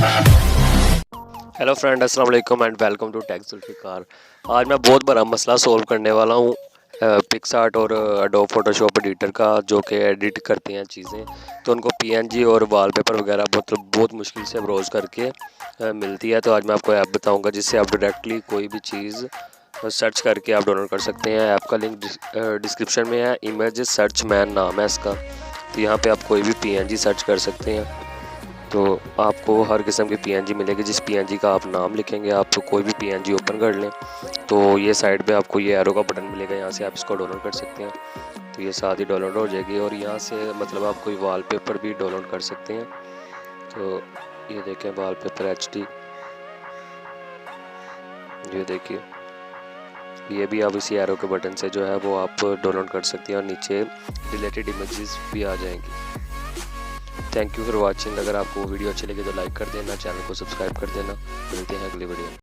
Hello friend, अस्सलाम वालेकुम and welcome to tax Zulfikar. आज मैं बहुत बड़ा मसला सोल्व करने वाला हूँ पिक्सआर्ट और एडोब फोटोशॉप एडिटर का, जो कि एडिट करते हैं चीज़ें, तो उनको पीएनजी और वॉलपेपर वगैरह बहुत मुश्किल से ब्राउज़ करके मिलती है। तो आज मैं आपको ऐप बताऊँगा जिससे आप डायरेक्टली कोई भी चीज़ सर्च करके आप डाउनलोड कर सकते हैं। ऐप का लिंक डिस्क्रिप्शन में है। इमेज सर्च मैन नाम है इसका। तो यहाँ पे आप कोई भी पीएनजी सर्च कर सकते हैं, तो आपको हर किस्म की पीएनजी मिलेगी। जिस पीएनजी का आप नाम लिखेंगे, आप कोई भी पीएनजी ओपन कर लें तो ये साइड पे आपको ये एरो का बटन मिलेगा, यहाँ से आप इसको डाउनलोड कर सकते हैं। तो ये साथ ही डाउनलोड हो जाएगी और यहाँ से मतलब आप कोई वॉलपेपर भी डाउनलोड कर सकते हैं। तो ये देखें वॉलपेपर एचडी, ये देखिए, ये भी आप इसी एरो के बटन से जो है वो आप डाउनलोड कर सकते हैं और नीचे रिलेटेड इमेजेस भी आ जाएंगी। Thank you for watching. अगर आपको वीडियो अच्छी लगी तो लाइक कर देना, चैनल को सब्सक्राइब कर देना। मिलते हैं अगली वीडियो में।